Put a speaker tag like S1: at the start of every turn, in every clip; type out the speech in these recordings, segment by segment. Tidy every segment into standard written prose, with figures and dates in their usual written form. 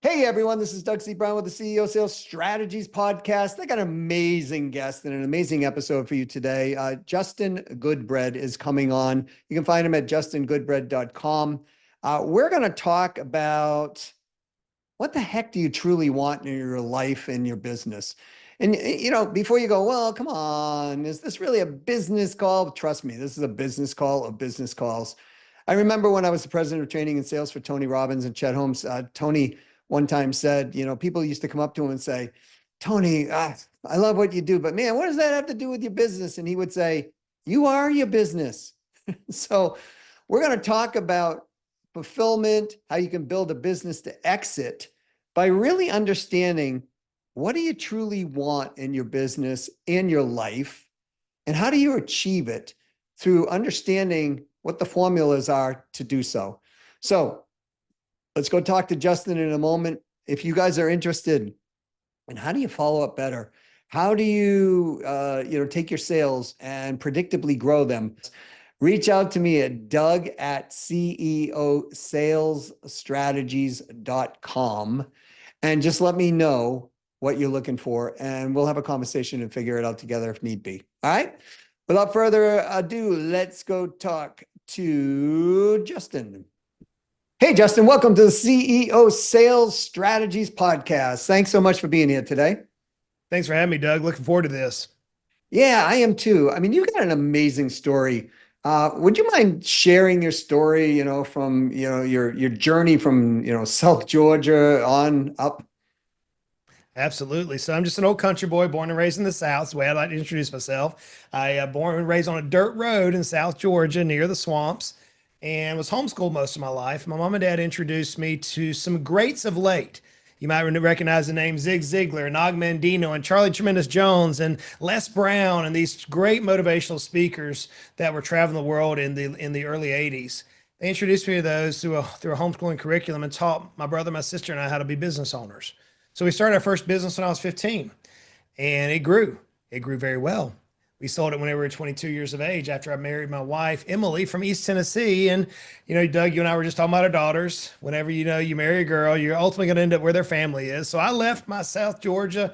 S1: Hey everyone, this is Doug C. Brown with the CEO Sales Strategies Podcast. I got an amazing guest and an amazing episode for you today. Justin Goodbread is coming on. You can find him at justingoodbread.com. We're going to talk about what the heck do you truly want in your life and your business? And before you go, well, come on, is this really a business call? Trust me, this is a business call of business calls. I remember when I was the president of training and sales for Tony Robbins and Chet Holmes, Tony one time said, people used to come up to him and say, Tony, I love what you do, but man, what does that have to do with your business? And he would say, you are your business. So we're going to talk about fulfillment, how you can build a business to exit by really understanding what do you truly want in your business, in your life, and how do you achieve it through understanding what the formulas are to do so. So let's go talk to Justin in a moment. If you guys are interested in how do you follow up better, how do you, take your sales and predictably grow them, reach out to me at doug@ceosalesstrategies.com and just let me know what you're looking for, and we'll have a conversation and figure it out together if need be. All right. Without further ado, let's go talk to Justin. Hey, Justin, welcome to the CEO Sales Strategies Podcast. Thanks so much for being here today.
S2: Thanks for having me, Doug. Looking forward to this.
S1: Yeah, I am too. I mean, you've got an amazing story. Would you mind sharing your story, from, your journey from, South Georgia on up?
S2: Absolutely. So I'm just an old country boy, born and raised in the South. That's the way I like to introduce myself. I born and raised on a dirt road in South Georgia near the swamps and was homeschooled most of my life. My mom and dad introduced me to some greats of late. You might recognize the names Zig Ziglar and Og Mandino and Charlie Tremendous Jones and Les Brown and these great motivational speakers that were traveling the world in the early 80s. They introduced me to those through a homeschooling curriculum and taught my brother, my sister, and I how to be business owners. So we started our first business when I was 15 and it grew. It grew very well. We sold it when we were 22 years of age after I married my wife, Emily, from East Tennessee. And, Doug, you and I were just talking about our daughters. Whenever, you marry a girl, you're ultimately going to end up where their family is. So I left my South Georgia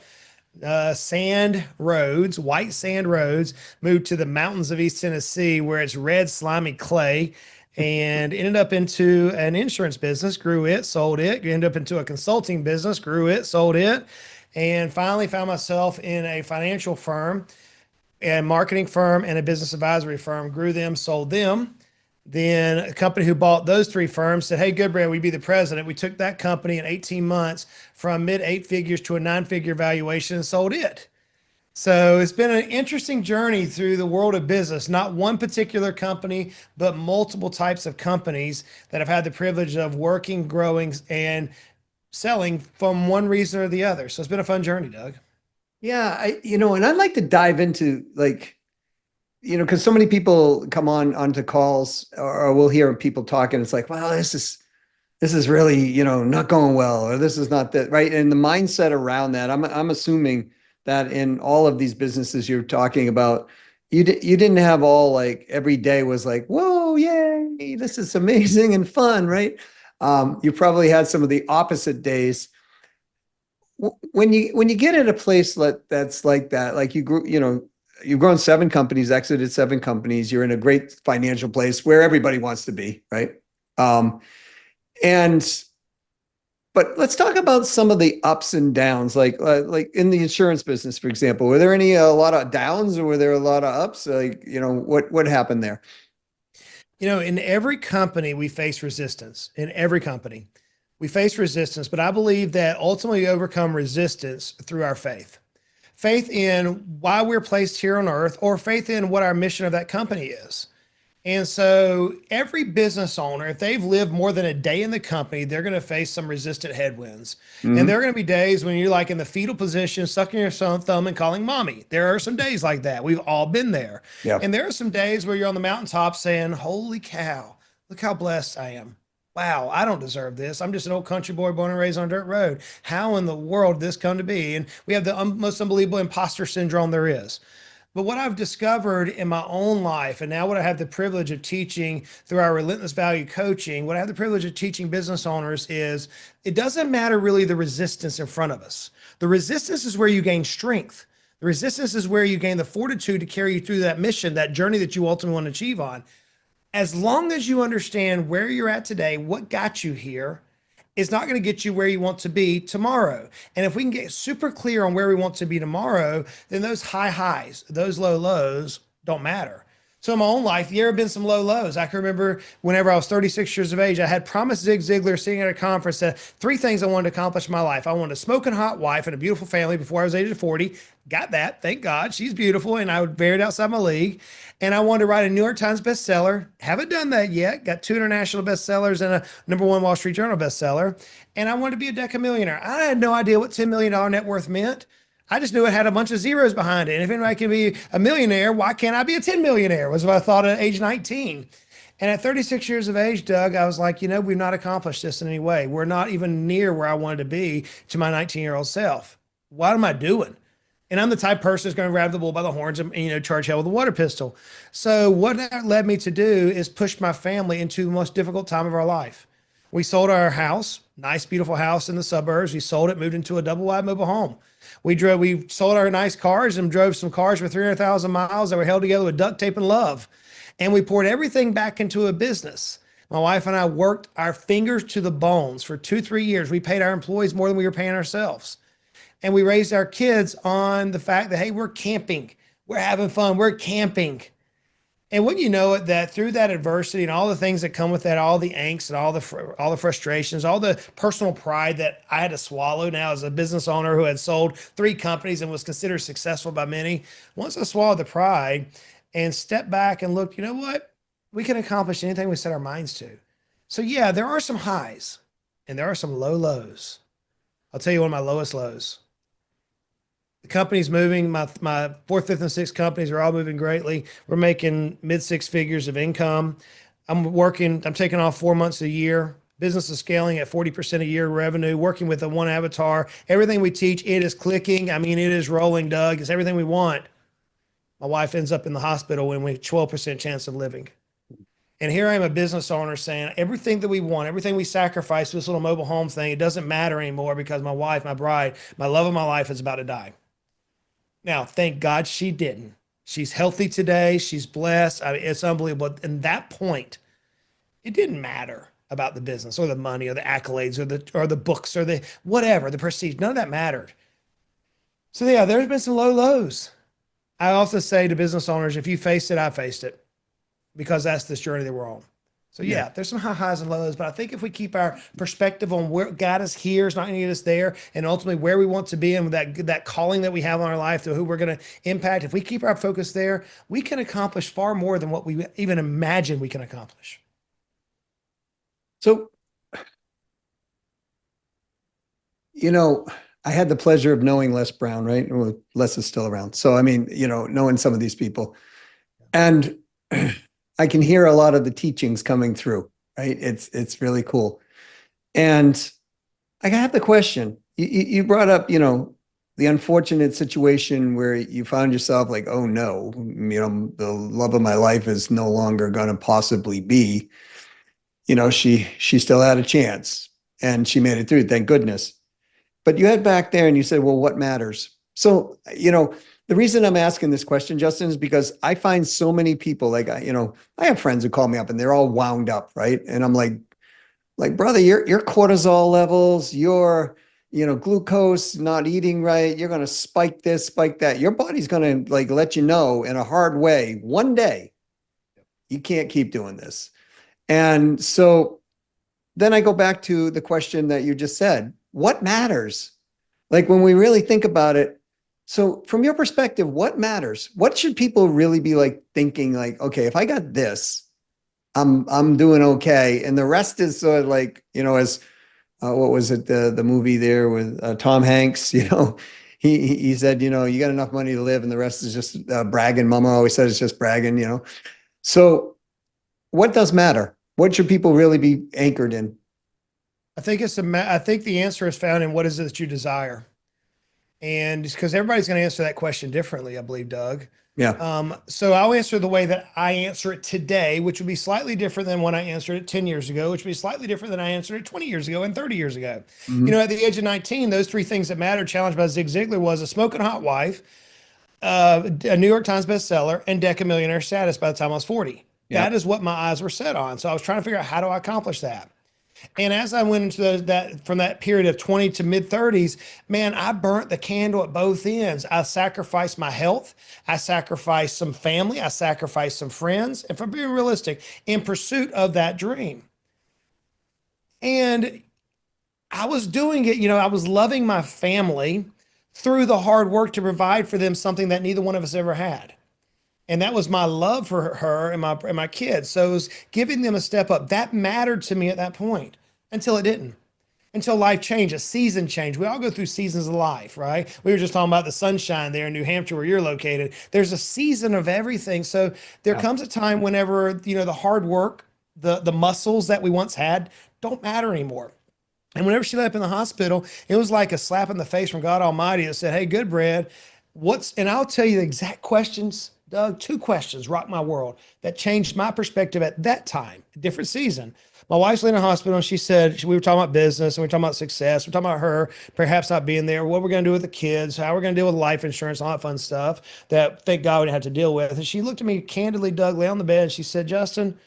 S2: sand roads, white sand roads, moved to the mountains of East Tennessee where it's red, slimy clay, and ended up into an insurance business, grew it, sold it, ended up into a consulting business, grew it, sold it, and finally found myself in a financial firm, a marketing firm, and a business advisory firm, grew them, sold them. Then a company who bought those three firms said, hey, Goodbread, we'd be the president. We took that company in 18 months from mid 8 figures to a 9-figure valuation and sold it. So it's been an interesting journey through the world of business, not one particular company, but multiple types of companies that have had the privilege of working, growing, and selling from one reason or the other. So it's been a fun journey, Doug.
S1: Yeah, and I'd like to dive into because so many people come onto calls or we'll hear people talking. It's like, wow, this is really, not going well, or this is not that right. And the mindset around that, I'm assuming that in all of these businesses you're talking about, you didn't have all like every day was like, whoa, yay, this is amazing and fun, right? You probably had some of the opposite days. When you get at a place that's like that, like you grew, you've grown 7 companies, exited 7 companies, you're in a great financial place where everybody wants to be, right? But let's talk about some of the ups and downs, like in the insurance business, for example. Were there a lot of downs, or were there a lot of ups? Like, what happened there?
S2: In every company, we face resistance. In every company, we face resistance, but I believe that ultimately we overcome resistance through our faith. Faith in why we're placed here on earth, or faith in what our mission of that company is. And so every business owner, if they've lived more than a day in the company, they're going to face some resistant headwinds. And there are going to be days when you're like in the fetal position, sucking your thumb and calling mommy. There are some days like that. We've all been there.
S1: Yeah.
S2: And there are some days where you're on the mountaintop saying, holy cow, look how blessed I am. Wow, I don't deserve this. I'm just an old country boy born and raised on a dirt road. How in the world did this come to be? And we have the most unbelievable imposter syndrome there is. But what I've discovered in my own life, and now what I have the privilege of teaching through our relentless value coaching, what I have the privilege of teaching business owners is it doesn't matter really the resistance in front of us. The resistance is where you gain strength. The resistance is where you gain the fortitude to carry you through that mission, that journey that you ultimately want to achieve on. As long as you understand where you're at today, what got you here, is not going to get you where you want to be tomorrow. And if we can get super clear on where we want to be tomorrow, then those high highs, those low lows don't matter. So in my own life, there have been some low lows. I can remember whenever I was 36 years of age, I had promised Zig Ziglar sitting at a conference that three things I wanted to accomplish in my life. I wanted a smoking hot wife and a beautiful family before I was age of 40. Got that. Thank God. She's beautiful. And I would bear it outside my league. And I wanted to write a New York Times bestseller. Haven't done that yet. Got two international bestsellers and a #1 Wall Street Journal bestseller. And I wanted to be a decamillionaire. I had no idea what $10 million net worth meant. I just knew it had a bunch of zeros behind it. And if anybody can be a millionaire, why can't I be a 10 millionaire? Was what I thought at age 19. And at 36 years of age, Doug, I was like, we've not accomplished this in any way. We're not even near where I wanted to be to my 19-year-old self. What am I doing? And I'm the type of person that's going to grab the bull by the horns and, charge hell with a water pistol. So what that led me to do is push my family into the most difficult time of our life. We sold our house, nice, beautiful house in the suburbs. We sold it, moved into a double wide mobile home. We sold our nice cars and drove some cars for 300,000 miles that were held together with duct tape and love. And we poured everything back into a business. My wife and I worked our fingers to the bones for 2-3 years. We paid our employees more than we were paying ourselves. And we raised our kids on the fact that, hey, we're camping. We're having fun. We're camping. And wouldn't you know it, that through that adversity and all the things that come with that, all the angst and all the frustrations, all the personal pride that I had to swallow now as a business owner who had sold 3 companies and was considered successful by many, once I swallowed the pride and stepped back and looked, you know what? We can accomplish anything we set our minds to. So yeah, there are some highs and there are some low lows. I'll tell you one of my lowest lows. The company's moving. My 4th, 5th, and 6th companies are all moving greatly. We're making mid 6 figures of income. I'm taking off 4 months a year. Business is scaling at 40% a year revenue, working with a one avatar. Everything we teach, it is clicking. I mean, it is rolling, Doug. It's everything we want. My wife ends up in the hospital when we 12% chance of living. And here I am, a business owner, saying everything that we want, everything we sacrifice for this little mobile home thing, it doesn't matter anymore because my wife, my bride, my love of my life is about to die. Now, thank God she didn't. She's healthy today. She's blessed. I mean, it's unbelievable. And that point, it didn't matter about the business or the money or the accolades or the books or the whatever, the prestige. None of that mattered. So yeah, there's been some low lows. I also say to business owners, if you faced it, I faced it, because that's this journey that we're on. So yeah, there's some high highs and lows, but I think if we keep our perspective on where God is here, is not going to get us there, and ultimately where we want to be and that calling that we have on our life to who we're going to impact, if we keep our focus there, we can accomplish far more than what we even imagine we can accomplish.
S1: So, I had the pleasure of knowing Les Brown, right? Well, Les is still around. So, I mean, knowing some of these people. And I can hear a lot of the teachings coming through, right? It's really cool. And I have the question. You brought up, the unfortunate situation where you found yourself like, oh no, the love of my life is no longer going to possibly be. She still had a chance and she made it through, thank goodness. But you head back there and you said, well, what matters? So, the reason I'm asking this question, Justin, is because I find so many people like, I have friends who call me up and they're all wound up, right? And I'm like, brother, your cortisol levels, your, glucose, not eating right, you're going to spike this, spike that. Your body's going to like let you know in a hard way, one day, you can't keep doing this. And so then I go back to the question that you just said, what matters? Like when we really think about it, so from your perspective, what matters? What should people really be like thinking like, okay, if I got this, I'm doing okay. And the rest is sort of like, as what was it, the movie there with Tom Hanks, he said, you got enough money to live and the rest is just bragging. Mama always said it's just bragging. So what does matter? What should people really be anchored in?
S2: I think I think the answer is found in what is it that you desire. And because everybody's going to answer that question differently, I believe, Doug.
S1: Yeah.
S2: So I'll answer the way that I answer it today, which would be slightly different than when I answered it 10 years ago, which would be slightly different than I answered it 20 years ago and 30 years ago. You know,
S1: Mhm.
S2: at the age of 19, those three things that mattered, challenged by Zig Ziglar, was a smoking hot wife, a New York Times bestseller, and Decamillionaire status by the time I was 40. That
S1: Yep.
S2: is what my eyes were set on. So I was trying to figure out, how do I accomplish that? And as I went into that from that period of 20 to mid 30s, man, I burnt the candle at both ends. I sacrificed my health. I sacrificed some family. I sacrificed some friends. If I'm being realistic, in pursuit of that dream. And I was doing it, I was loving my family through the hard work to provide for them something that neither one of us ever had. And that was my love for her and my kids. So it was giving them a step up. That mattered to me at that point until it didn't. Until life changed, a season change. We all go through seasons of life, right? We were just talking about the sunshine there in New Hampshire where you're located. There's a season of everything. So there
S1: Yeah.
S2: comes a time whenever, the hard work, the muscles that we once had don't matter anymore. And whenever she left in the hospital, it was like a slap in the face from God Almighty that said, "Hey, Goodbread, and I'll tell you the exact questions, Doug, two questions rocked my world that changed my perspective at that time, a different season. My wife's laying in the hospital and she said, we were talking about business and we were talking about success. We're talking about her perhaps not being there, what we're going to do with the kids, how we're going to deal with life insurance, all that fun stuff that thank God we didn't have to deal with. And she looked at me candidly, Doug, lay on the bed and she said, "Justin,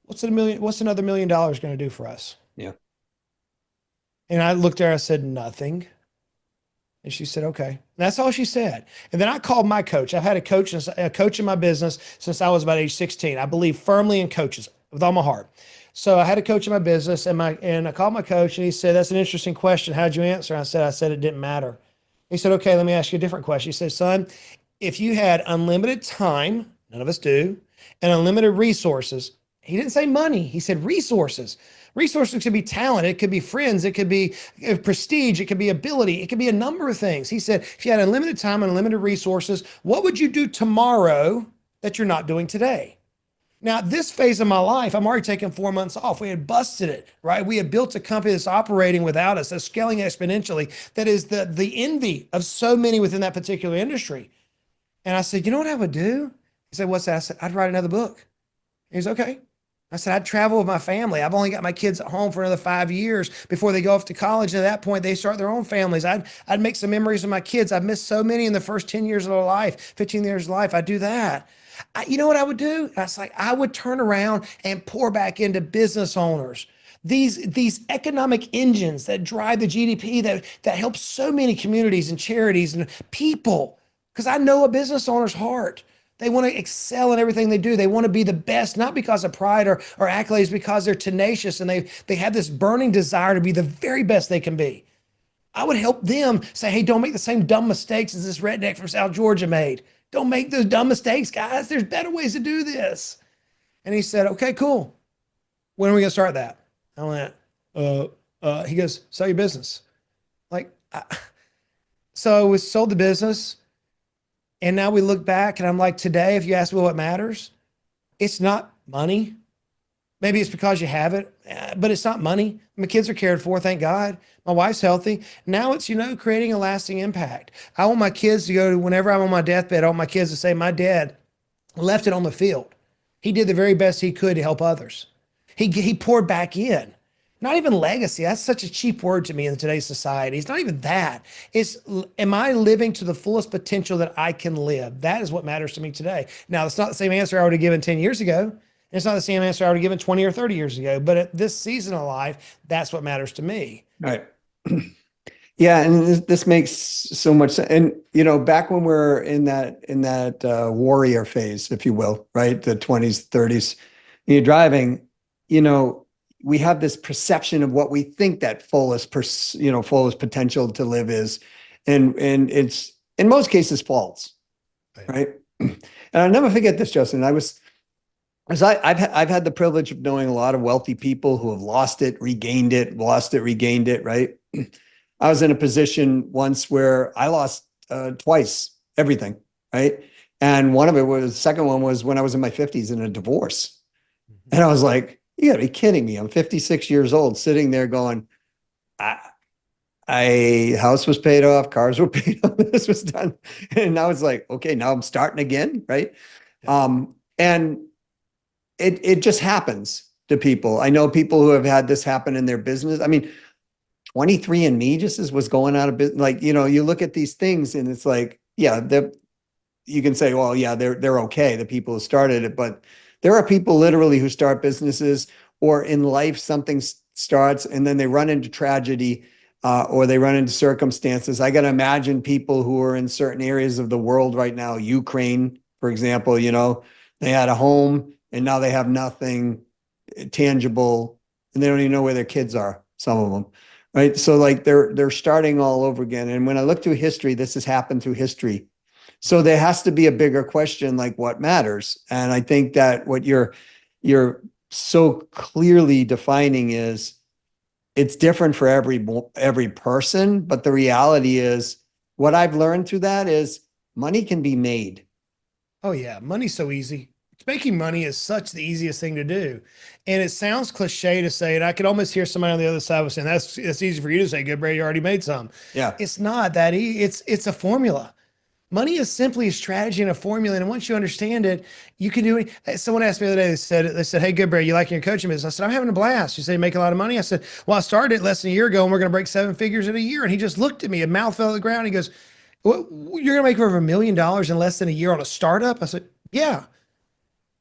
S2: what's another $1 million going to do for us?"
S1: Yeah.
S2: And I looked at her, I said, "Nothing." And she said, "Okay." And that's all she said. And then I called my coach. I've had a coach in my business since I was about age 16. I believe firmly in coaches with all my heart. So I had a coach in my business and I called my coach and he said, "That's an interesting question. How'd you answer?" I said it didn't matter. He said, "Okay, let me ask you a different question." He said, "Son, if you had unlimited time, none of us do, and unlimited resources," he didn't say money, he said resources. Resources could be talent, it could be friends, it could be prestige, it could be ability, it could be a number of things. He said, if you had unlimited time and unlimited resources, what would you do tomorrow that you're not doing today? Now, this phase of my life, I'm already taking 4 months off. We had busted it, right? We had built a company that's operating without us, that's scaling exponentially, that is the envy of so many within that particular industry. And I said, "You know what I would do?" He said, "What's that?" I said, "I'd write another book." He's okay. I said, "I'd travel with my family. I've only got my kids at home for another 5 years before they go off to college. And at that point, they start their own families. I'd make some memories with my kids. I've missed so many in the first 10 years of their life, 15 years of life. I'd do that." You know what I would do? I was like, I would turn around and pour back into business owners. These economic engines that drive the GDP that help so many communities and charities and people. Because I know a business owner's heart. They want to excel in everything they do. They want to be the best, not because of pride or accolades, because they're tenacious and they have this burning desire to be the very best they can be. I would help them say, "Hey, don't make the same dumb mistakes as this redneck from South Georgia made. Don't make those dumb mistakes, guys. There's better ways to do this." And he said, "Okay, cool. When are we going to start that?" I went, he goes, "Sell your business." Like, so we sold the business. And now we look back and I'm like, today, if you ask me what matters, it's not money. Maybe it's because you have it, but it's not money. My kids are cared for, thank God. My wife's healthy. Now it's, creating a lasting impact. I want my kids to go to, whenever I'm on my deathbed, I want my kids to say, "My dad left it on the field. He did the very best he could to help others. He poured back in." Not even legacy. That's such a cheap word to me in today's society. It's not even that. It's, am I living to the fullest potential that I can live? That is what matters to me today. Now, it's not the same answer I would have given 10 years ago. It's not the same answer I would have given 20 or 30 years ago. But at this season of life, that's what matters to me.
S1: Right. Yeah, and this makes so much sense. And back when we're in that warrior phase, if you will, right? The 20s, 30s, you're driving, you know, we have this perception of what we think that fullest potential to live is. And it's in most cases false,
S2: Right.
S1: right? And I'll never forget this, Justin. As I've had the privilege of knowing a lot of wealthy people who have lost it, regained it, lost it, regained it, right? I was in a position once where I lost twice everything, right? And the second one was when I was in my 50s in a divorce. And I was like, you gotta be kidding me. I'm 56 years old, sitting there going, I, house was paid off, cars were paid off, this was done. And now it's like, okay, now I'm starting again, right?
S2: Yeah.
S1: And it just happens to people. I know people who have had this happen in their business. I mean, 23andMe just was going out of business. Like, you look at these things and it's like, yeah, you can say, well, yeah, they're okay, the people who started it, but there are people literally who start businesses, or in life something starts and then they run into tragedy, or they run into circumstances. I got to imagine people who are in certain areas of the world right now, Ukraine, for example, they had a home and now they have nothing tangible, and they don't even know where their kids are, some of them, right? So like they're starting all over again. And when I look through history, this has happened through history. So there has to be a bigger question, like what matters. And I think that what you're so clearly defining is it's different for every person, but the reality is what I've learned through that is money can be made.
S2: Oh yeah, money's so easy. Making money is such the easiest thing to do. And it sounds cliche to say it. I could almost hear somebody on the other side was saying, that's easy for you to say, good, Brady, you already made some.
S1: Yeah.
S2: It's not that easy. It's a formula. Money is simply a strategy and a formula. And once you understand it, you can do it. Someone asked me the other day, they said, hey, good, Brady, you like your coaching business? I said, I'm having a blast. You say you make a lot of money? I said, well, I started it less than a year ago and we're going to break 7 figures in a year. And he just looked at me, a mouth fell to the ground. He goes, what, you're going to make over $1 million in less than a year on a startup? I said, yeah.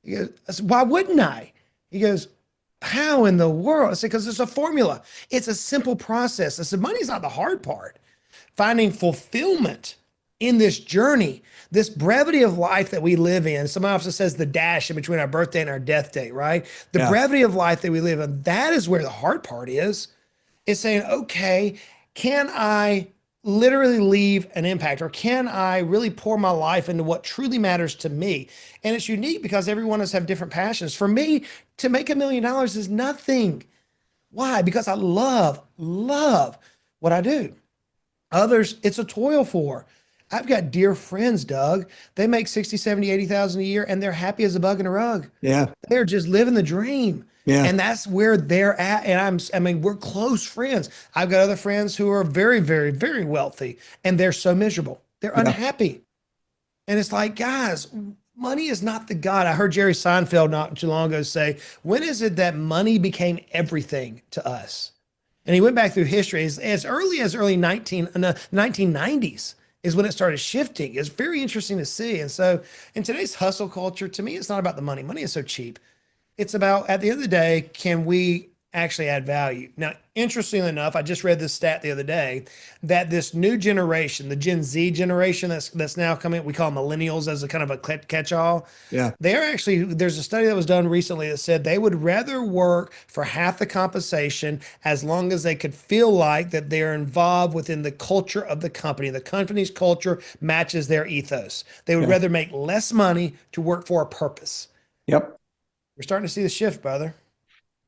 S2: He goes, I said, why wouldn't I? He goes, how in the world? I said, because it's a formula. It's a simple process. I said, money's not the hard part. Finding fulfillment in this journey, this brevity of life that we live in. Somebody often says the dash in between our birthday and our death date, right? The
S1: Yeah.
S2: brevity of life that we live in, that is where the hard part is. It's saying, okay, can I literally leave an impact, or can I really pour my life into what truly matters to me? And it's unique because every one of us have different passions. For me, to make $1 million is nothing. Why? Because I love what I do. Others, it's a toil for. I've got dear friends, Doug. They make 60, 70, 80,000 a year and they're happy as a bug in a rug.
S1: Yeah.
S2: They're just living the dream.
S1: Yeah.
S2: And that's where they're at. And I mean, we're close friends. I've got other friends who are very, very, very wealthy and they're so miserable. They're
S1: Yeah.
S2: unhappy. And it's like, guys, money is not the God. I heard Jerry Seinfeld not too long ago say, when is it that money became everything to us? And he went back through history as early as 1990s is when it started shifting. It's very interesting to see. And so in today's hustle culture, to me, it's not about the money. Money is so cheap. It's about, at the end of the day, can we actually add value? Now, interestingly enough, I just read this stat the other day that this new generation, the Gen Z generation that's now coming, we call millennials as a kind of a catch-all.
S1: Yeah.
S2: They're actually, there's a study that was done recently that said they would rather work for half the compensation as long as they could feel like that they're involved within the culture of the company. The company's culture matches their ethos. They would
S1: Yeah.
S2: rather make less money to work for a purpose.
S1: Yep.
S2: We're starting to see the shift, brother.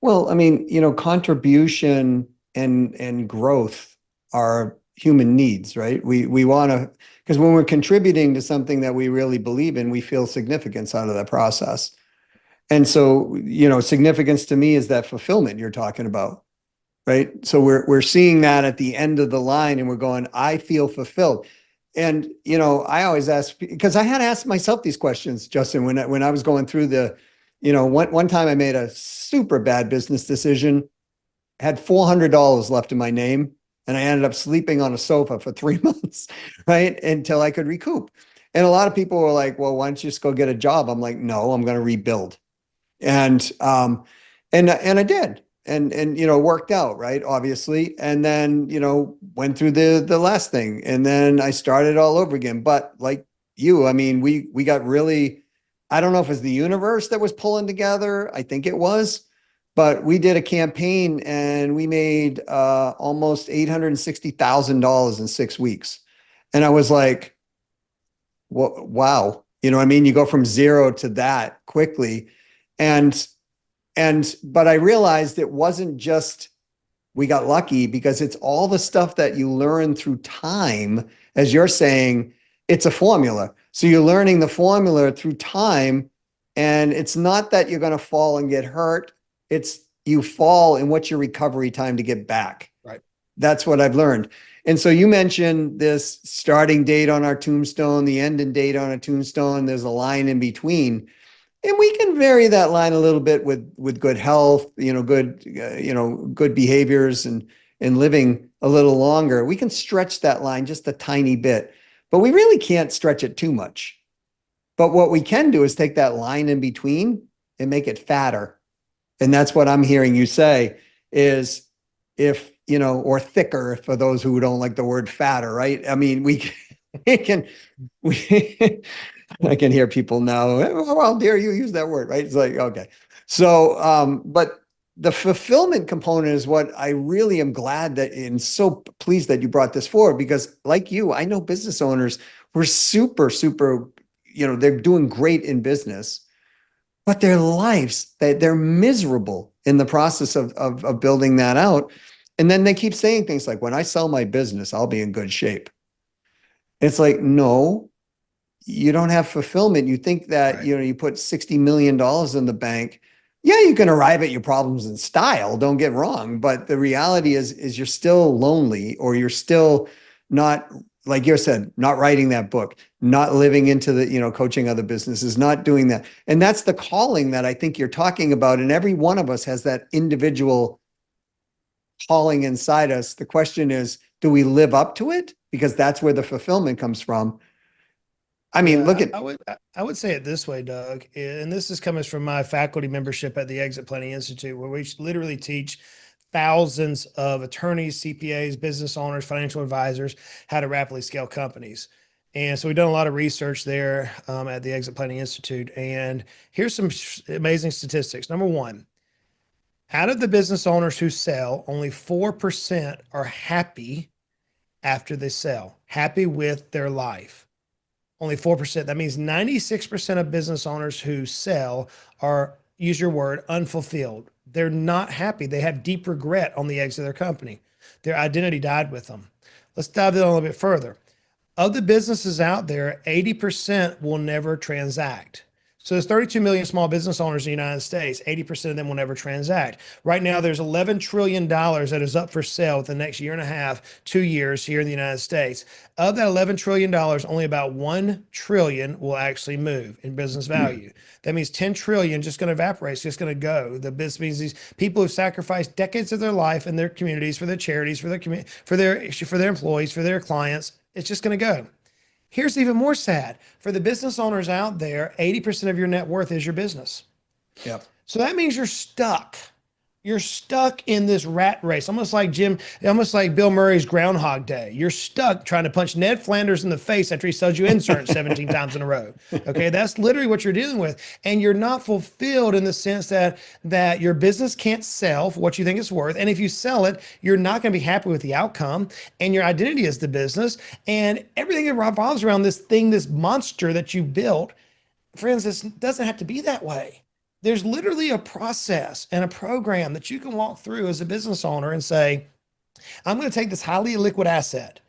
S1: Well, I mean, contribution and growth are human needs, right? We want to, because when we're contributing to something that we really believe in, we feel significance out of that process. And so, significance to me is that fulfillment you're talking about, right? So we're seeing that at the end of the line and we're going, I feel fulfilled. And, I always ask, because I had to ask myself these questions, Justin, when I was going through one time I made a super bad business decision, had $400 left in my name, and I ended up sleeping on a sofa for 3 months, right? Until I could recoup. And a lot of people were like, well, why don't you just go get a job? I'm like, no, I'm going to rebuild. And I did. And worked out, right? Obviously. And then, went through the last thing. And then I started all over again. But like you, I mean, we got really, I don't know if it's the universe that was pulling together. I think it was, but we did a campaign and we made almost $860,000 in 6 weeks. And I was like, wow. You know what I mean? You go from zero to that quickly. And but I realized it wasn't just we got lucky, because it's all the stuff that you learn through time. As you're saying, it's a formula. So you're learning the formula through time. And it's not that you're going to fall and get hurt. It's you fall and what's your recovery time to get back.
S2: Right.
S1: That's what I've learned. And so you mentioned this starting date on our tombstone, the ending date on a tombstone. There's a line in between. And we can vary that line a little bit with good health, good behaviors and living a little longer. We can stretch that line just a tiny bit, but we really can't stretch it too much. But what we can do is take that line in between and make it fatter. And that's what I'm hearing you say is if, or thicker for those who don't like the word fatter, right? I mean, we can, we, I can hear people now, well, dare you use that word, right? It's like, okay. So, but the fulfillment component is what I really am glad that and so pleased that you brought this forward because like you, I know business owners who are super, super, they're doing great in business, but their lives, they're miserable in the process of building that out. And then they keep saying things like, when I sell my business, I'll be in good shape. It's like, no, you don't have fulfillment. You think that,
S2: Right.
S1: you put $60 million in the bank. Yeah, you can arrive at your problems in style, don't get wrong. But the reality is you're still lonely or you're still not, like you said, not writing that book, not living into the, coaching other businesses, not doing that. And that's the calling that I think you're talking about. And every one of us has that individual calling inside us. The question is, do we live up to it? Because that's where the fulfillment comes from. I mean, look
S2: Yeah,
S1: at,
S2: I would say it this way, Doug, and this is coming from my faculty membership at the Exit Planning Institute, where we literally teach thousands of attorneys, CPAs, business owners, financial advisors how to rapidly scale companies. And so we've done a lot of research there at the Exit Planning Institute. And here's some amazing statistics. Number one, out of the business owners who sell, only 4% are happy after they sell, happy with their life. Only 4%. That means 96% of business owners who sell are, use your word, unfulfilled. They're not happy. They have deep regret on the exit of their company. Their identity died with them. Let's dive in a little bit further. Of the businesses out there, 80% will never transact. So there's 32 million small business owners in the United States. 80% of them will never transact. Right now, there's $11 trillion that is up for sale within the next year and a half, 2 years here in the United States. Of that $11 trillion, only about 1 trillion will actually move in business value. That means 10 trillion just going to evaporate. It's just going to go. The business means these people who've sacrificed decades of their life in their communities, for their charities, for their employees, for their clients. It's just going to go. Here's even more sad. For the business owners out there, 80% of your net worth is your business.
S1: yep.
S2: So that means you're stuck. You're stuck in this rat race, almost like Bill Murray's Groundhog Day. You're stuck trying to punch Ned Flanders in the face after he sells you insurance 17 times in a row. Okay, that's literally what you're dealing with, and you're not fulfilled in the sense that your business can't sell for what you think it's worth, and if you sell it, you're not going to be happy with the outcome, and your identity is the business, and everything that revolves around this thing, this monster that you built. Friends, this doesn't have to be that way. There's literally a process and a program that you can walk through as a business owner and say, I'm going to take this highly liquid asset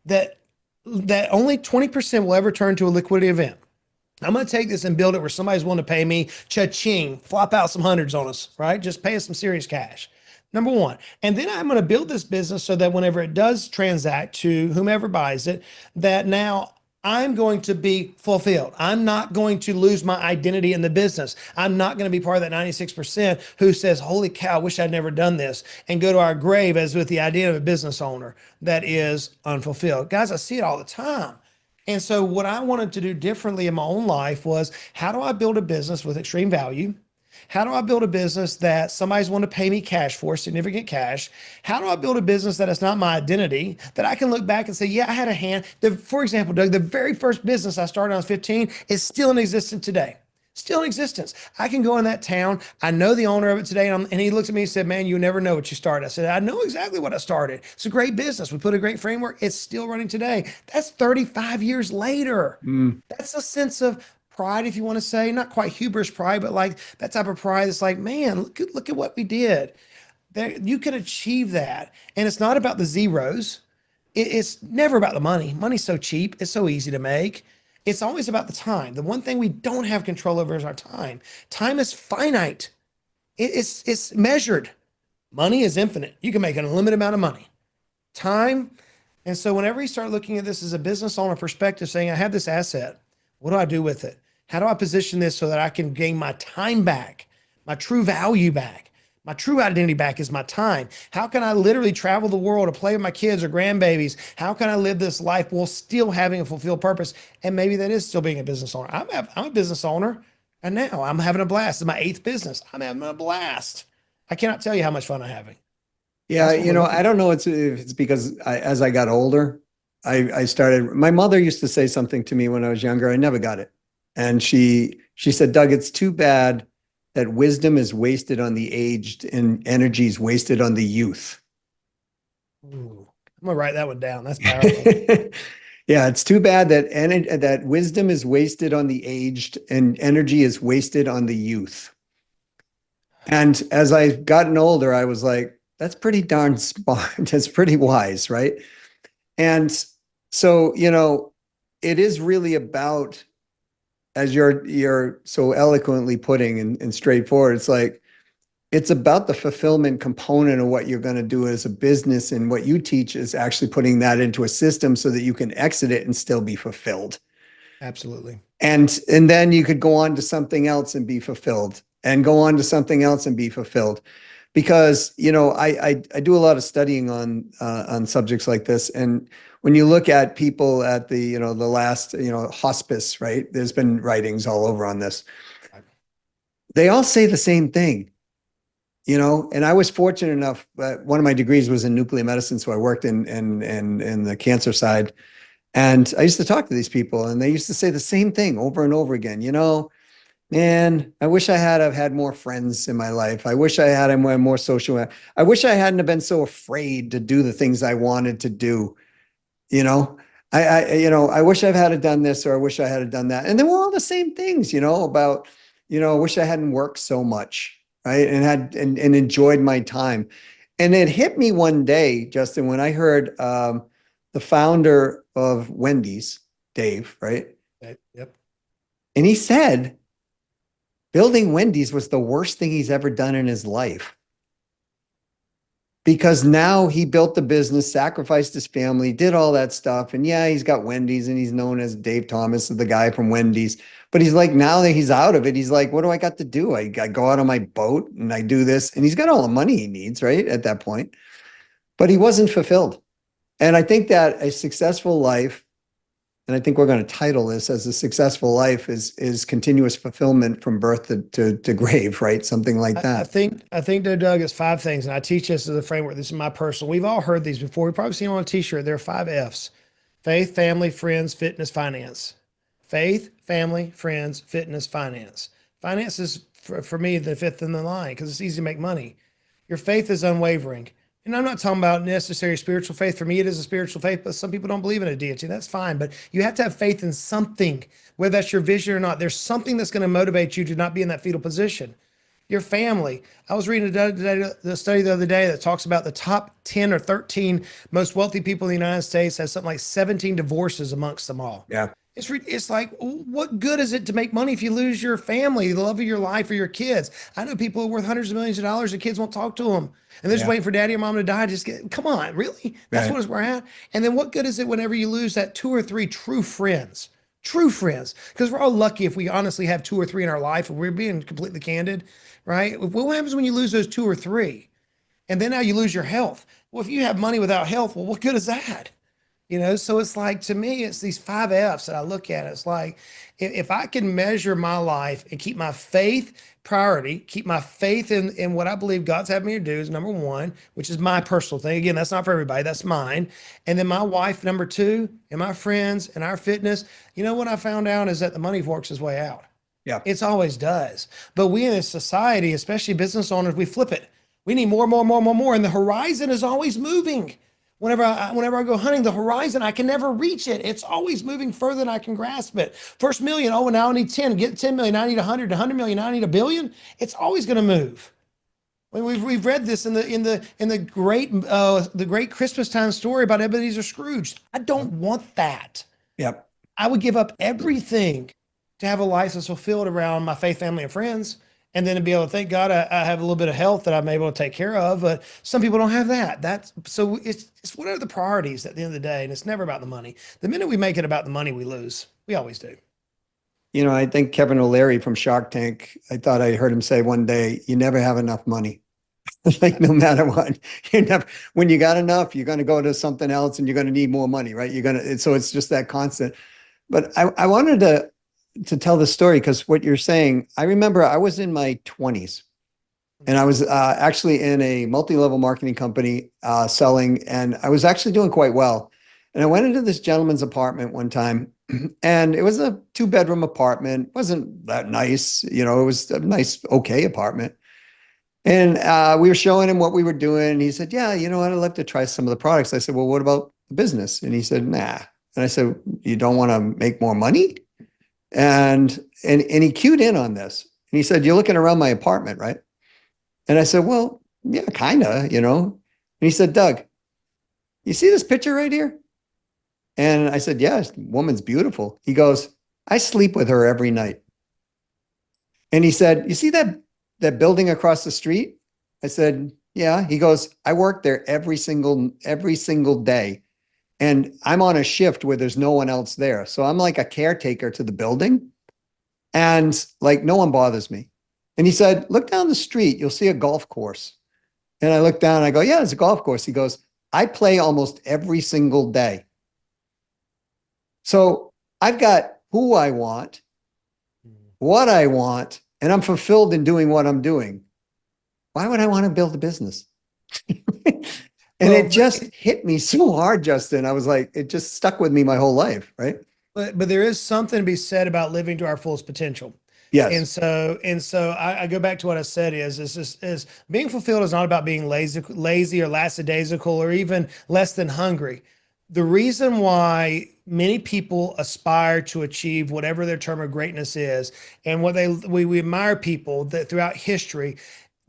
S2: that only 20% will ever turn to a liquidity event. I'm going to take this and build it where somebody's willing to pay me cha-ching, flop out some hundreds on us, right? Just pay us some serious cash. Number one. And then I'm going to build this business so that whenever it does transact to whomever buys it, that now I'm going to be fulfilled. I'm not going to lose my identity in the business. I'm not going to be part of that 96% who says, holy cow, I wish I'd never done this, and go to our grave as with the idea of a business owner that is unfulfilled. Guys, I see it all the time. And so what I wanted to do differently in my own life was, how do I build a business with extreme value? How do I build a business that somebody's want to pay me cash for, significant cash? How do I build a business that is not my identity, that I can look back and say, yeah, I had a hand. For example, Doug, the very first business I started when I was 15 is still in existence today. Still in existence. I can go in that town. I know the owner of it today. And he looked at me and said, man, you never know what you started. I said, I know exactly what I started. It's a great business. We put a great framework. It's still running today. That's 35 years later.
S1: Mm.
S2: That's a sense of pride, if you want to say, not quite hubris pride, but like that type of pride. It's like, man, look at what we did. There, you can achieve that. And it's not about the zeros. It's never about the money. Money's so cheap. It's so easy to make. It's always about the time. The one thing we don't have control over is our time. Time is finite. It's measured. Money is infinite. You can make an unlimited amount of money. Time, And so whenever you start looking at this as a business owner perspective, saying, I have this asset, what do I do with it? How do I position this so that I can gain my time back, my true value back? My true identity back is my time. How can I literally travel the world to play with my kids or grandbabies? How can I live this life while still having a fulfilled purpose? And maybe that is still being a business owner. I'm a business owner, and now I'm having a blast. It's my 8th business. I'm having a blast. I cannot tell you how much fun I'm having.
S1: Yeah,
S2: That's what we're looking
S1: I
S2: for.
S1: don't know if it's because as I got older, I started, my mother used to say something to me when I was younger. I never got it. And she said, Doug, it's too bad that wisdom is wasted on the aged and energy is wasted on the youth.
S2: Ooh, I'm gonna write that one down. That's powerful.
S1: Yeah, it's too bad that that wisdom is wasted on the aged and energy is wasted on the youth. And as I've gotten older, I was like, that's pretty darn smart. That's pretty wise, right? And so, it is really about, as you're so eloquently putting and straightforward, it's like it's about the fulfillment component of what you're going to do as a business. And what you teach is actually putting that into a system so that you can exit it and still be fulfilled.
S2: Absolutely.
S1: And then you could go on to something else and be fulfilled and go on to something else and be fulfilled. Because, I do a lot of studying on subjects like this. And when you look at people at the last, hospice, right? There's been writings all over on this. They all say the same thing, and I was fortunate enough, one of my degrees was in nuclear medicine. So I worked in the cancer side. And I used to talk to these people and they used to say the same thing over and over again. Man, I wish I had have had more friends in my life. I wish I had more social. I wish I hadn't have been so afraid to do the things I wanted to do. You know, I wish I've had done this or I wish I had done that. And they were all the same things, about, I wish I hadn't worked so much, right? And enjoyed my time. And it hit me one day, Justin, when I heard the founder of Wendy's, Dave, right?
S2: Okay. Yep.
S1: And he said, building Wendy's was the worst thing he's ever done in his life. Because now he built the business, sacrificed his family, did all that stuff. And yeah, he's got Wendy's and he's known as Dave Thomas, the guy from Wendy's. But he's like, now that he's out of it, he's like, what do I got to do? I go out on my boat and I do this. And he's got all the money he needs, right? At that point. But he wasn't fulfilled. And I think that a successful life, and I think we're going to title this as a successful life is continuous fulfillment from birth to grave, right? Something like
S2: I
S1: that.
S2: think though, Doug, it's 5 things, and I teach this as a framework. This is my personal. We've all heard these before. We've probably seen them on a T-shirt. There are 5 F's: faith, family, friends, fitness, finance. Faith, family, friends, fitness, finance. Finance is for me the 5th in the line because it's easy to make money. Your faith is unwavering. And I'm not talking about necessary spiritual faith. For me, it is a spiritual faith, but some people don't believe in a deity. That's fine. But you have to have faith in something, whether that's your vision or not. There's something that's going to motivate you to not be in that fetal position. Your family. I was reading the study the other day that talks about the top 10 or 13 most wealthy people in the United States has something like 17 divorces amongst them all.
S1: Yeah.
S2: It's like, what good is it to make money if you lose your family, the love of your life, or your kids? I know people who are worth hundreds of millions of dollars, and kids won't talk to them, and they're just
S1: Yeah.
S2: waiting for daddy or mom to die. Come on, really? That's
S1: Right.
S2: what we're at. And then what good is it whenever you lose that 2 or 3 true friends? True friends, because we're all lucky if we honestly have 2 or 3 in our life, and we're being completely candid, right? What happens when you lose those 2 or 3, and then now you lose your health? Well, if you have money without health, well, what good is that? So it's like, to me, it's these 5 F's that I look at. It's like, if I can measure my life and keep my faith priority, keep my faith in what I believe God's had me to do is number 1, which is my personal thing. Again, that's not for everybody. That's mine. And then my wife, number 2, and my friends and our fitness. What I found out is that the money works its way out.
S1: Yeah.
S2: It's always does. But we in a society, especially business owners, we flip it. We need more, more, more, more, more. And the horizon is always moving. Whenever I go hunting, the horizon, I can never reach it. It's always moving further than I can grasp it. First million, oh, now I need 10. Get 10 million, I need 100, 100 million, now I need a billion. It's always going to move. When we've read this in the great Christmas time story about Ebenezer Scrooge. I don't want that.
S1: Yep.
S2: I would give up everything to have a life that's fulfilled around my faith, family, and friends. And then to be able to thank God I have a little bit of health that I'm able to take care of. But some people don't have that. That's so it's what are the priorities at the end of the day? And it's never about the money. The minute we make it about the money, we lose. We always do.
S1: You know, I think Kevin O'Leary from Shark Tank, I thought I heard him say one day, you never have enough money. Like no matter what, you never, when you got enough, you're going to go to something else and you're going to need more money, right? You're going to, so it's just that constant. But I wanted to tell the story because what you're saying, I remember I was in my 20s and I was actually in a multi-level marketing company selling, and I was actually doing quite well. And I went into this gentleman's apartment one time, and it was a 2-bedroom apartment. It wasn't that nice, you know, it was a nice, okay apartment. And we were showing him what we were doing. And he said, yeah, you know what? I'd love to try some of the products. I said, well, what about the business? And he said, nah. And I said, you don't want to make more money? And he cued in on this. And he said, you're looking around my apartment, right? And I said, well, yeah, kind of, you know. And he said, Doug, you see this picture right here? And I said, yes, woman's beautiful. He goes, I sleep with her every night. And he said, you see that building across the street? I said, yeah. He goes, I work there every single day. And I'm on a shift where there's no one else there. So I'm like a caretaker to the building. And like no one bothers me. And he said, look down the street, you'll see a golf course. And I look down and I go, yeah, it's a golf course. He goes, I play almost every single day. So I've got who I want, what I want, and I'm fulfilled in doing what I'm doing. Why would I want to build a business? And it just hit me so hard, Justin. I was like, it just stuck with me my whole life, right?
S2: But there is something to be said about living to our fullest potential.
S1: Yes.
S2: And so I go back to what I said is being fulfilled is not about being lazy or lackadaisical or even less than hungry. The reason why many people aspire to achieve whatever their term of greatness is, and we admire people that throughout history,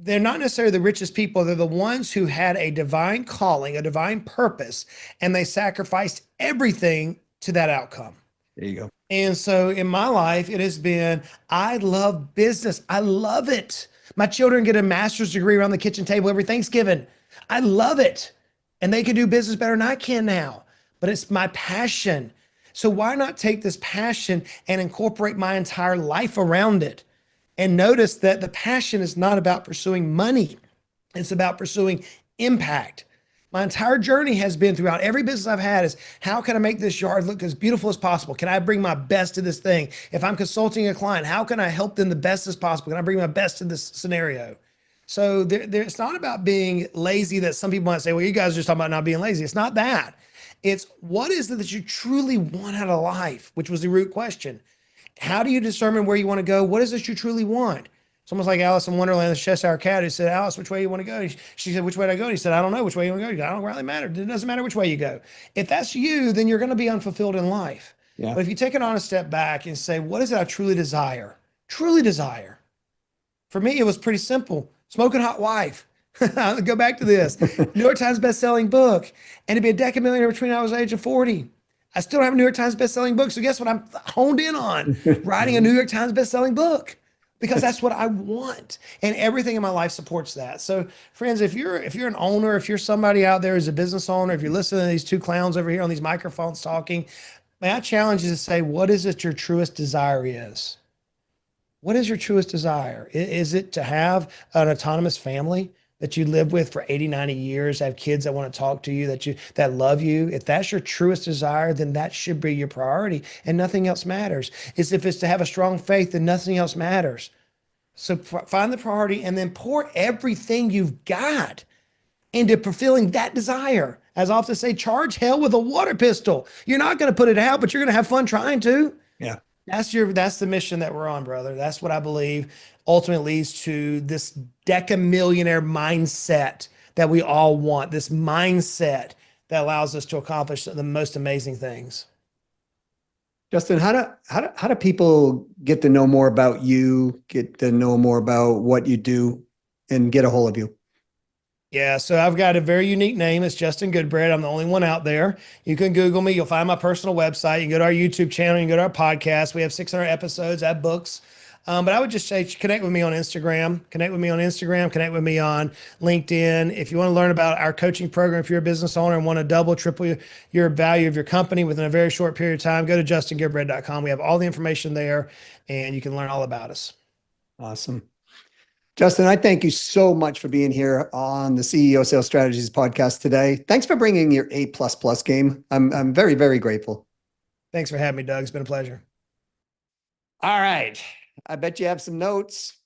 S2: they're not necessarily the richest people. They're the ones who had a divine calling, a divine purpose, and they sacrificed everything to that outcome.
S1: There you go.
S2: And so in my life, it has been, I love business. I love it. My children get a master's degree around the kitchen table every Thanksgiving. I love it. And they can do business better than I can now, but it's my passion. So why not take this passion and incorporate my entire life around it? And notice that the passion is not about pursuing money. It's about pursuing impact. My entire journey has been throughout every business I've had is how can I make this yard look as beautiful as possible? Can I bring my best to this thing? If I'm consulting a client, how can I help them the best as possible? Can I bring my best to this scenario? So it's not about being lazy that some people might say, well, you guys are just talking about not being lazy. It's not that. It's what is it that you truly want out of life, which was the root question. How do you determine where you want to go? What is it you truly want? It's almost like Alice in Wonderland, the Cheshire Cat, who said, Alice, which way you want to go? She said, which way do I go? And he said, I don't know which way you want to go. I don't really matter. It doesn't matter which way you go. If that's you, then you're going to be unfulfilled in life.
S1: Yeah.
S2: But if you take it on a step back and say, what is it I truly desire? Truly desire. For me, it was pretty simple. Smoking hot wife. I'll go back to this. New York Times bestselling book. And to be a decamillionaire between I was age of 40. I still don't have a New York Times bestselling book. So guess what I'm honed in on? Writing a New York Times bestselling book. Because that's what I want. And everything in my life supports that. So friends, if you're an owner, if you're somebody out there who's a business owner, if you're listening to these two clowns over here on these microphones talking, may I challenge you to say, what is it your truest desire is? What is your truest desire? Is it to have an autonomous family that you live with for 80, 90 years, have kids that want to talk to you, that love you? If that's your truest desire, then that should be your priority and nothing else matters. If it's to have a strong faith, then nothing else matters. So find the priority and then pour everything you've got into fulfilling that desire. As I often say, charge hell with a water pistol. You're not going to put it out, but you're going to have fun trying to.
S1: Yeah.
S2: That's the mission that we're on, brother. That's what I believe ultimately leads to this decamillionaire mindset that we all want, this mindset that allows us to accomplish the most amazing things.
S1: Justin, how do people get to know more about you, get to know more about what you do, and get a hold of you?
S2: Yeah, so I've got a very unique name. It's Justin Goodbread. I'm the only one out there. You can Google me. You'll find my personal website. You can go to our YouTube channel. You can go to our podcast. We have 600 episodes. I have books. But I would just say connect with me on Instagram, connect with me on Instagram, connect with me on LinkedIn. If you want to learn about our coaching program, if you're a business owner and want to double, triple your value of your company within a very short period of time, go to justingoodbread.com. We have all the information there and you can learn all about us.
S1: Awesome. Justin, I thank you so much for being here on the CEO Sales Strategies podcast today. Thanks for bringing your A++ game. I'm very, very grateful.
S2: Thanks for having me, Doug. It's been a pleasure.
S1: All right. I bet you have some notes.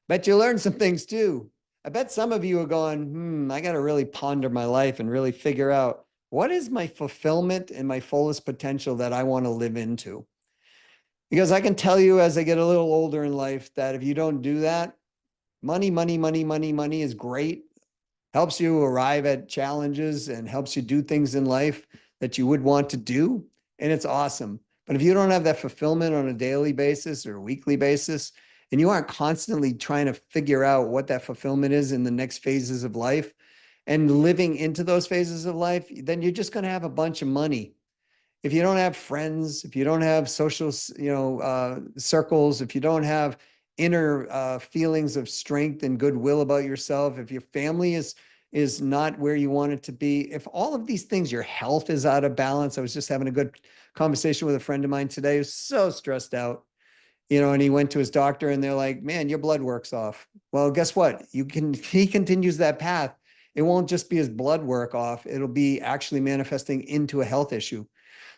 S1: Bet you learned some things too. I bet some of you are going, I got to really ponder my life and really figure out what is my fulfillment and my fullest potential that I want to live into. Because I can tell you as I get a little older in life that if you don't do that, money is great. Helps you arrive at challenges and helps you do things in life that you would want to do. And it's awesome. But if you don't have that fulfillment on a daily basis or a weekly basis, and you aren't constantly trying to figure out what that fulfillment is in the next phases of life and living into those phases of life, then you're just going to have a bunch of money. If you don't have friends, if you don't have social, circles, if you don't have inner feelings of strength and goodwill about yourself, if your family is not where you want it to be, if all of these things, your health is out of balance. I was just having a good conversation with a friend of mine today who's so stressed out, and he went to his doctor and they're like, man, your blood work's off. Well, guess what? He continues that path. It won't just be his blood work off. It'll be actually manifesting into a health issue.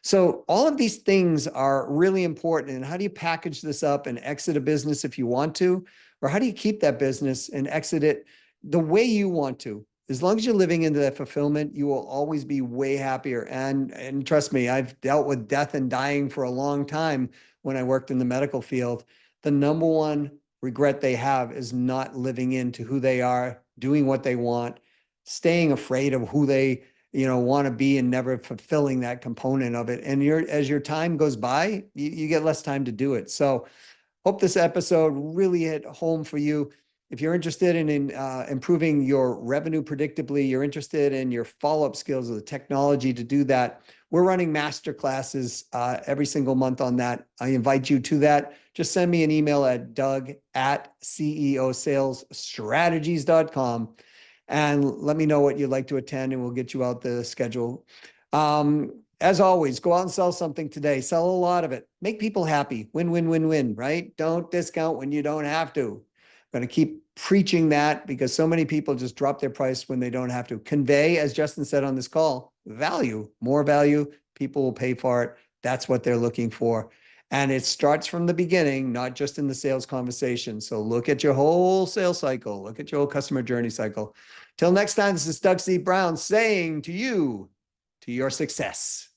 S1: So all of these things are really important. And how do you package this up and exit a business if you want to? Or how do you keep that business and exit it the way you want to? As long as you're living into that fulfillment, you will always be way happier. And trust me, I've dealt with death and dying for a long time when I worked in the medical field. The number one regret they have is not living into who they are, doing what they want, staying afraid of who they want to be and never fulfilling that component of it. And as your time goes by, you get less time to do it. So hope this episode really hit home for you. If you're interested in improving your revenue predictably, you're interested in your follow-up skills or the technology to do that, we're running master classes every single month on that. I invite you to that. Just send me an email at doug@ceosalesstrategies.com and let me know what you'd like to attend and we'll get you out the schedule. As always, go out and sell something today. Sell a lot of it. Make people happy. Win, win, win, win, right? Don't discount when you don't have to. I'm going to keep preaching that because so many people just drop their price when they don't have to. Convey, as Justin said on this call, value, more value. People will pay for it. That's what they're looking for. And it starts from the beginning, not just in the sales conversation. So look at your whole sales cycle. Look at your whole customer journey cycle. Till next time, this is Doug C. Brown saying to you, to your success.